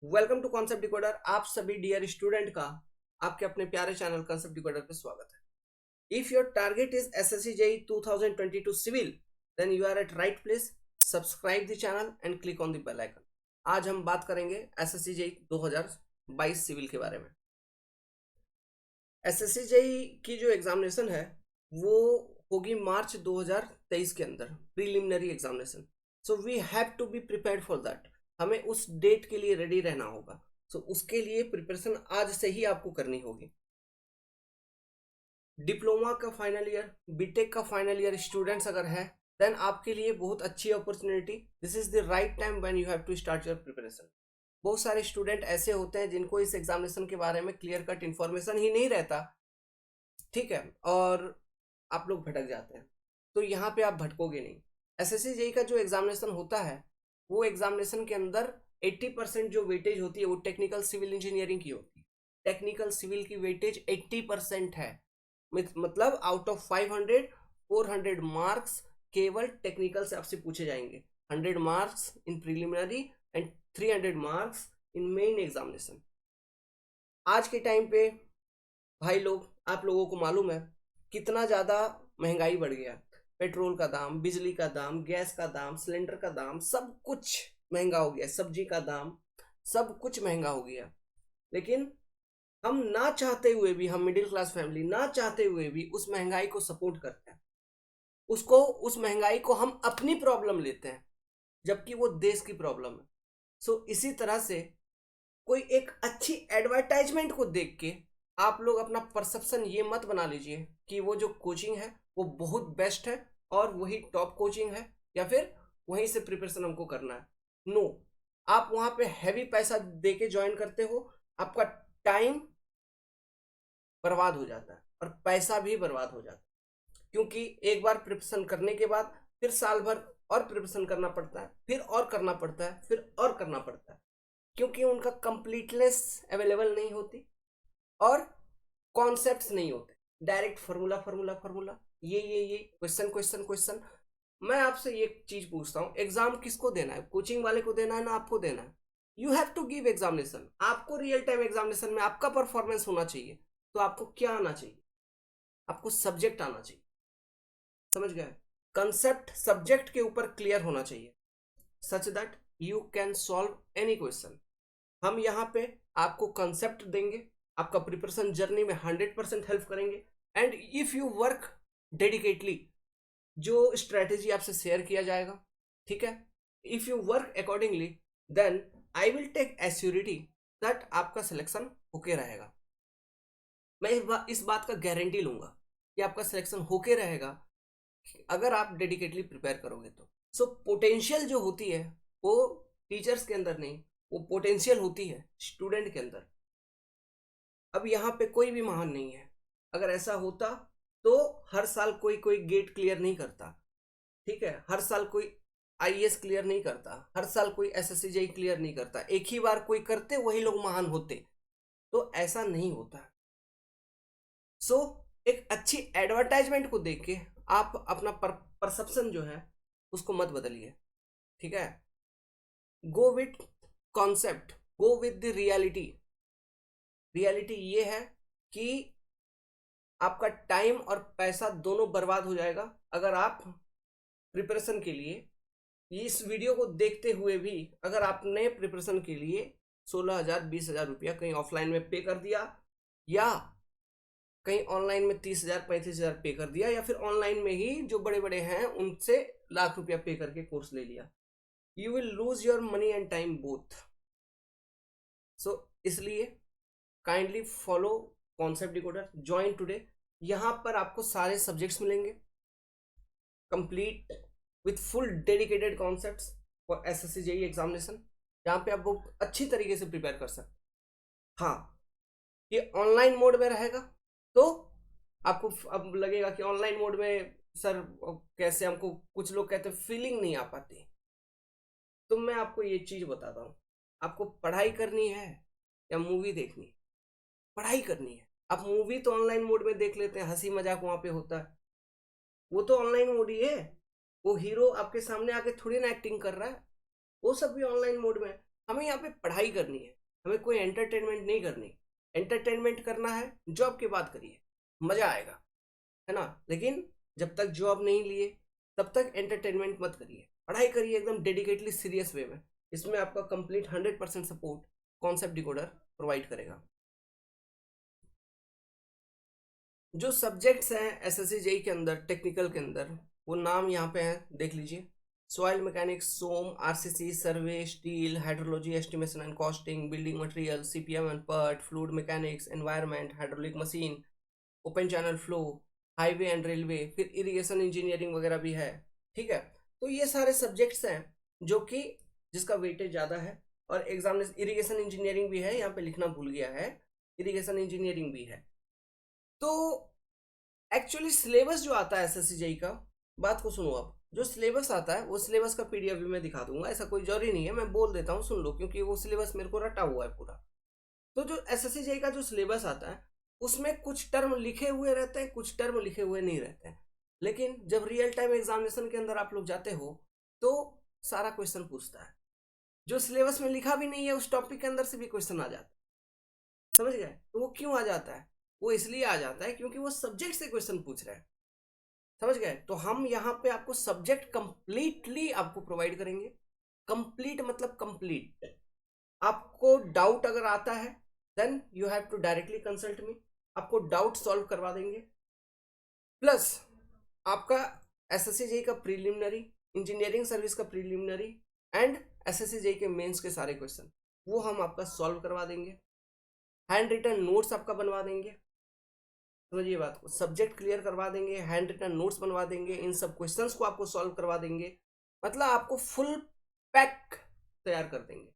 Welcome to concept decoder. आप सभी dear student का आपके अपने प्यारे चैनल कॉन्सेप्ट डिकोडर पे स्वागत है। If your target is SSC JE 2022 civil, then you are at right place. Subscribe the channel and click on the bell icon. आज हम बात करेंगे एसएससी जेईई 2022 सिविल के बारे में। एसएससी जेईई की जो एग्जामिनेशन है वो होगी मार्च 2023 के अंदर, preliminary examination. So we have to be prepared for that. हमें उस डेट के लिए रेडी रहना होगा। सो उसके लिए प्रिपरेशन आज से ही आपको करनी होगी। डिप्लोमा का फाइनल ईयर, बीटेक का फाइनल ईयर स्टूडेंट्स अगर है, देन आपके लिए बहुत अच्छी opportunity. This is the right time when you have to start your preparation. बहुत सारे स्टूडेंट ऐसे होते हैं जिनको इस एग्जामिनेशन के बारे में क्लियर कट इन्फॉर्मेशन ही नहीं रहता, ठीक है, और आप लोग भटक जाते हैं। तो यहाँ पे आप भटकोगे नहीं। एसएससी जेई का जो एग्जामिनेशन होता है वो एग्जामिनेशन के अंदर 80% जो वेटेज होती है वो टेक्निकल सिविल इंजीनियरिंग की होती है। टेक्निकल सिविल की वेटेज 80% है। मतलब आउट ऑफ 500, 400 मार्क्स केवल टेक्निकल से आपसे पूछे जाएंगे। 100 marks in preliminary and 300 marks in main examination. आज के टाइम पे भाई लोग, आप लोगों को मालूम है कितना ज़्यादा महंगाई बढ़ गया। पेट्रोल का दाम, बिजली का दाम, गैस का दाम, सिलेंडर का दाम, सब कुछ महंगा हो गया। सब्जी का दाम, सब कुछ महंगा हो गया। लेकिन हम ना चाहते हुए भी, हम मिडिल क्लास फैमिली ना चाहते हुए भी उस महंगाई को सपोर्ट करते हैं। उस महंगाई को हम अपनी प्रॉब्लम लेते हैं, जबकि वो देश की प्रॉब्लम है। सो इसी तरह से कोई एक अच्छी एडवर्टाइजमेंट को देख के आप लोग अपना परसेप्शन ये मत बना लीजिए कि वो जो कोचिंग है वो बहुत बेस्ट है और वही टॉप कोचिंग है, या फिर वहीं से प्रिपरेशन हमको करना है। नो, आप वहां पे हैवी पैसा दे के ज्वाइन करते हो, आपका टाइम बर्बाद हो जाता है और पैसा भी बर्बाद हो जाता है। क्योंकि एक बार प्रिपरेशन करने के बाद फिर साल भर और प्रिपरेशन करना पड़ता है, फिर और करना पड़ता है, फिर और करना पड़ता है, क्योंकि उनका कंप्लीटनेस अवेलेबल नहीं होती और कॉन्सेप्ट्स नहीं होते। डायरेक्ट फार्मूला फार्मूला फार्मूला, ये क्वेश्चन क्वेश्चन क्वेश्चन। मैं आपसे ये चीज पूछता हूँ, एग्जाम किसको देना है? कोचिंग वाले को देना है ना आपको देना है? You have to give examination. आपको रियल टाइम एग्जामिनेशन में आपका परफॉर्मेंस होना चाहिए। तो आपको क्या आना चाहिए? आपको सब्जेक्ट आना चाहिए। समझ गए? कंसेप्ट सब्जेक्ट के ऊपर क्लियर होना चाहिए, such that you can solve any question. हम यहाँ पे आपको कंसेप्ट देंगे, आपका प्रिपरेशन जर्नी में 100% हेल्प करेंगे। And if you work dedicatedly, जो स्ट्रेटेजी आपसे शेयर किया जाएगा, ठीक है, if you work accordingly, then I will take assurity that आपका सिलेक्शन होके रहेगा। मैं इस बात का गारंटी लूंगा कि आपका सिलेक्शन होके रहेगा अगर आप डेडिकेटली प्रिपेयर करोगे तो। सो पोटेंशियल जो होती है वो टीचर्स के अंदर नहीं, वो पोटेंशियल होती है स्टूडेंट के अंदर। अब यहाँ पे कोई भी महान नहीं है। अगर ऐसा होता तो हर साल कोई कोई गेट क्लियर नहीं करता, ठीक है, हर साल कोई आईएएस क्लियर नहीं करता, हर साल कोई एसएससी जेई क्लियर नहीं करता। एक ही बार कोई करते वही लोग महान होते। तो ऐसा नहीं होता। सो एक अच्छी एडवर्टाइजमेंट को देख के आप अपना परसेप्शन जो है उसको मत बदलिए, ठीक है। Go with concept, go with the reality. Reality ये है कि आपका टाइम और पैसा दोनों बर्बाद हो जाएगा अगर आप प्रिपरेशन के लिए, इस वीडियो को देखते हुए भी अगर आपने प्रिपरेशन के लिए 16,000 20,000 रुपया कहीं ऑफलाइन में पे कर दिया, या कहीं ऑनलाइन में 30,000 35,000 पे कर दिया, या फिर ऑनलाइन में ही जो बड़े बड़े हैं उनसे लाख रुपया पे करके कोर्स ले लिया, you will lose your money and time both. So इसलिए kindly follow concept decoder, join today. यहाँ पर आपको सारे सब्जेक्ट्स मिलेंगे complete with full dedicated concepts for SSC JE examination, जहाँ पे आप बहुत अच्छी तरीके से प्रिपेयर कर सकते। हाँ, ये ऑनलाइन मोड में रहेगा तो आपको अब लगेगा कि ऑनलाइन मोड में सर कैसे, हमको कुछ लोग कहते हैं फीलिंग नहीं आ पाती। तो मैं आपको ये चीज बताता हूँ, आपको पढ़ाई करनी है या मूवी देखनी है? पढ़ाई करनी है। आप मूवी तो ऑनलाइन मोड में देख लेते हैं, हंसी मजाक वहां पे होता है, वो तो ऑनलाइन मोड ही है। वो हीरो आपके सामने आके थोड़ी ना एक्टिंग कर रहा है, वो सब भी ऑनलाइन मोड में है। हमें यहाँ पे पढ़ाई करनी है, हमें कोई एंटरटेनमेंट नहीं करनी। एंटरटेनमेंट करना है जॉब की बात करिए, मजा आएगा, है ना। लेकिन जब तक जॉब नहीं लिए तब तक एंटरटेनमेंट मत करिए, पढ़ाई करिए एकदम डेडिकेटली सीरियस वे में। इसमें आपका complete 100% support concept decoder provide करेगा। जो सब्जेक्ट्स हैं एसएससी जेई के अंदर, टेक्निकल के अंदर, वो नाम यहाँ पे हैं, देख लीजिए। Soil mechanics, SOM, RCC, survey, steel, hydrology, estimation and costing, building material, CPM and PERT, fluid mechanics, environment, hydraulic machine, open channel flow, highway and railway, फिर इरिगेशन इंजीनियरिंग वगैरह भी है। ठीक है, तो ये सारे सब्जेक्ट्स हैं जो कि जिसका वेटेज ज़्यादा है। और एग्जाम इरिगेशन इंजीनियरिंग भी है, यहाँ पे लिखना भूल गया है, इरिगेशन इंजीनियरिंग भी है। तो एक्चुअली सिलेबस जो आता है एसएससी जेई का, बात को सुनो आप, जो सिलेबस आता है वो सिलेबस का पीडीएफ भी मैं दिखा दूंगा, ऐसा कोई जरूरी नहीं है, मैं बोल देता हूँ सुन लो, क्योंकि वो सिलेबस मेरे को रटा हुआ है पूरा। तो जो एसएससी जेई का जो सिलेबस आता है उसमें कुछ टर्म लिखे हुए रहते हैं, कुछ टर्म लिखे हुए नहीं रहते हैं। लेकिन जब रियल टाइम एग्जामिनेशन के अंदर आप लोग जाते हो तो सारा क्वेश्चन पूछता है, जो सिलेबस में लिखा भी नहीं है उस टॉपिक के अंदर से भी क्वेश्चन आ जाता है। समझ गए? तो वो क्यों आ जाता है? वो इसलिए आ जाता है क्योंकि वो सब्जेक्ट से क्वेश्चन पूछ रहे हैं। समझ गए? तो हम यहाँ पे आपको सब्जेक्ट कंप्लीटली आपको प्रोवाइड करेंगे। कंप्लीट मतलब कंप्लीट। आपको डाउट अगर आता है then you have to directly consult me, आपको डाउट सॉल्व करवा देंगे। प्लस आपका एसएससी जेई का प्रीलिमिनरी, इंजीनियरिंग सर्विस का प्रीलिमिनरी एंड एसएससी जेई के मेंस के सारे क्वेश्चन वो हम आपका सॉल्व करवा देंगे। हैंड रिटन नोट्स आपका बनवा देंगे। समझिए बात को, सब्जेक्ट क्लियर करवा देंगे, हैंड रिटन नोट्स बनवा देंगे, इन सब क्वेश्चंस को आपको सॉल्व करवा देंगे। मतलब आपको फुल पैक तैयार कर देंगे,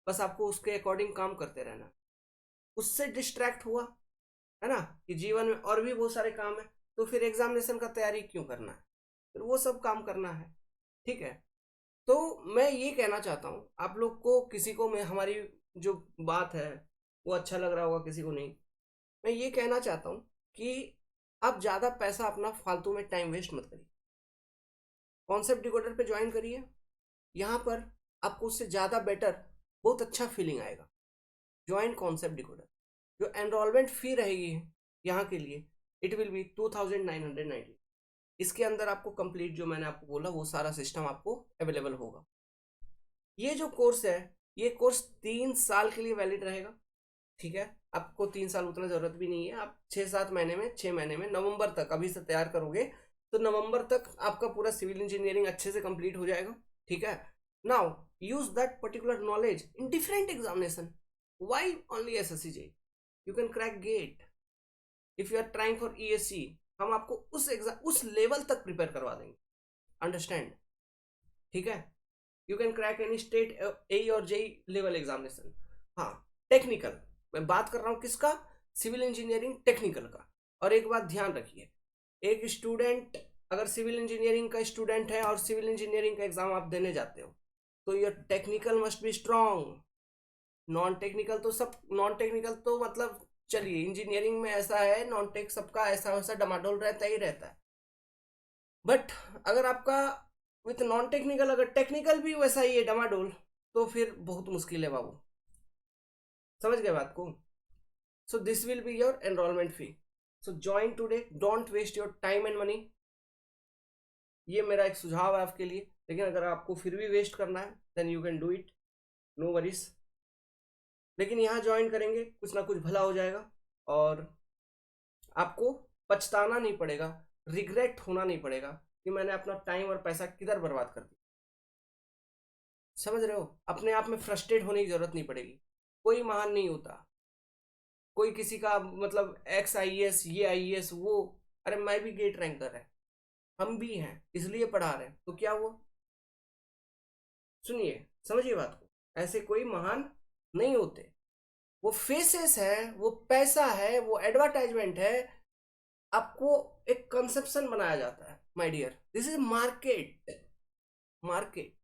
बस आपको उसके अकॉर्डिंग काम करते रहना। उससे डिस्ट्रैक्ट हुआ है ना कि जीवन में और भी बहुत सारे काम है, तो फिर एग्जामिनेशन का तैयारी क्यों करना है, फिर वो सब काम करना है। ठीक है, तो मैं ये कहना चाहता हूँ आप लोग को, किसी को मैं हमारी जो बात है वो अच्छा लग रहा होगा, किसी को नहीं। मैं ये कहना चाहता हूँ कि आप ज़्यादा पैसा अपना फालतू में टाइम वेस्ट मत करिए, कॉन्सेप्ट डिकोडर पे ज्वाइन करिए। यहाँ पर आपको उससे ज़्यादा बेटर बहुत अच्छा फीलिंग आएगा। Join concept decoder. जो एनरोलमेंट फ़ी रहेगी यहाँ के लिए, इट विल बी 2990। इसके अंदर आपको कंप्लीट जो मैंने आपको बोला वो सारा सिस्टम आपको अवेलेबल होगा। ये जो कोर्स है, ये कोर्स 3 साल के लिए वैलिड रहेगा। ठीक है, आपको 3 साल उतना ज़रूरत भी नहीं है, आप 6-7 महीने में, 6 महीने में, नवंबर तक अभी से तैयार करोगे तो नवंबर तक आपका पूरा सिविल इंजीनियरिंग अच्छे से कंप्लीट हो जाएगा। ठीक है, now use that particular knowledge in different examination. Why only SSC JE? You can crack GATE if you are trying for ESE. हम आपको उस एग्जाम, उस लेवल तक प्रिपेयर करवा देंगे। अंडरस्टैंड? ठीक है, you can crack any state A और जेई लेवल एग्जामिनेशन। हाँ, टेक्निकल मैं बात कर रहा हूँ किसका? सिविल इंजीनियरिंग टेक्निकल का। और एक बात ध्यान रखिए, एक स्टूडेंट अगर सिविल इंजीनियरिंग का स्टूडेंट है और सिविल इंजीनियरिंग का एग्जाम आप देने जाते हो तो your technical must be strong. Non technical तो सब, नॉन टेक्निकल तो मतलब चलिए इंजीनियरिंग में ऐसा है, नॉन टेक सबका ऐसा वैसा डमाडोल रहता ही रहता है। बट अगर आपका विथ नॉन टेक्निकल, अगर टेक्निकल भी वैसा ही है डमाडोल, तो फिर बहुत मुश्किल है बाबू। समझ गए बात को? So this will be your enrolment fee. So join today, don't waste your time and money. ये मेरा एक सुझाव है आपके लिए। लेकिन अगर आपको फिर भी वेस्ट करना है then you can do it, no worries. लेकिन यहाँ ज्वाइन करेंगे कुछ ना कुछ भला हो जाएगा और आपको पछताना नहीं पड़ेगा, रिग्रेट होना नहीं पड़ेगा कि मैंने अपना टाइम और पैसा किधर बर्बाद कर दिया। समझ रहे हो? अपने आप में फ्रस्ट्रेट होने की जरूरत नहीं पड़ेगी। कोई महान नहीं होता, कोई किसी का मतलब एक्स आईएएस, ये आईएएस, वो, अरे मैं भी गेट रैंकर है, हम भी हैं, इसलिए पढ़ा रहे हैं, तो क्या हुआ? सुनिए, समझिए बात को, ऐसे कोई महान नहीं होते। वो फेसेस है, वो पैसा है, वो एडवर्टाइजमेंट है, आपको एक कंसेप्शन बनाया जाता है। My dear, this is market. Market,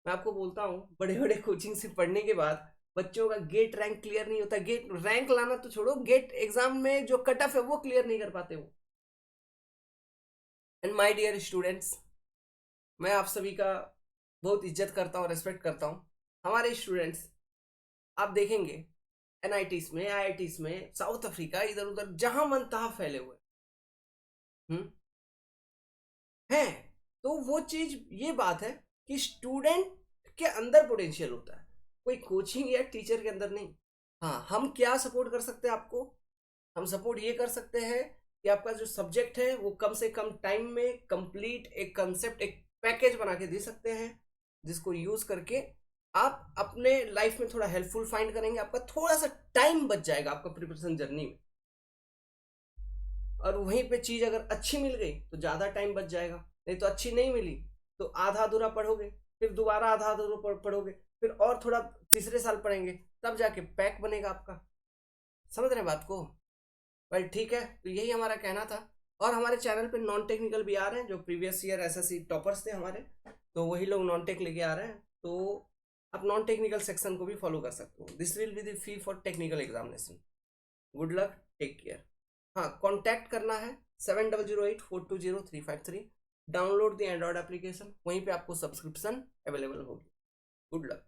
मैं आपको बोलता हूँ, बड़े बड़े कोचिंग से पढ़ने के बाद बच्चों का गेट रैंक क्लियर नहीं होता। गेट रैंक लाना तो छोड़ो, गेट एग्जाम में जो कट ऑफ है वो क्लियर नहीं कर पाते वो। एंड माय डियर स्टूडेंट्स, मैं आप सभी का बहुत इज्जत करता हूँ, रेस्पेक्ट करता हूँ। हमारे स्टूडेंट्स आप देखेंगे एनआईटीज में, आईआईटीज में, साउथ अफ्रीका, इधर उधर जहां मन तहां फैले हुए हैं। तो वो चीज, ये बात है कि स्टूडेंट के अंदर पोटेंशियल होता है, कोई कोचिंग या टीचर के अंदर नहीं। हाँ, हम क्या सपोर्ट कर सकते हैं आपको? हम सपोर्ट ये कर सकते हैं कि आपका जो सब्जेक्ट है वो कम से कम टाइम में कंप्लीट, एक कंसेप्ट, एक पैकेज बना के दे सकते हैं, जिसको यूज करके आप अपने लाइफ में थोड़ा हेल्पफुल फाइंड करेंगे। आपका थोड़ा सा टाइम बच जाएगा आपका प्रिपरेशन जर्नी में, और वहीं पे चीज अगर अच्छी मिल गई तो ज्यादा टाइम बच जाएगा। नहीं तो अच्छी नहीं मिली तो आधा अधूरा पढ़ोगे, फिर दोबारा आधा अधूरा पढ़ोगे, फिर और थोड़ा तीसरे साल पढ़ेंगे, तब जाके पैक बनेगा आपका। समझ रहे हैं बात को? वेल ठीक है, तो यही हमारा कहना था। और हमारे चैनल पे नॉन टेक्निकल भी आ रहे हैं, जो प्रीवियस ईयर एसएससी टॉपर्स थे हमारे, तो वही लोग नॉन टेक लेके आ रहे हैं। तो आप नॉन टेक्निकल सेक्शन को भी फॉलो कर सकते हो। This will be the fee for technical examination. Good luck, take care. हाँ, कॉन्टैक्ट करना है 7008420353। डाउनलोड द एंड्रॉयड एप्लीकेशन, वहीं पे आपको सब्सक्रिप्शन अवेलेबल होगी। Good luck.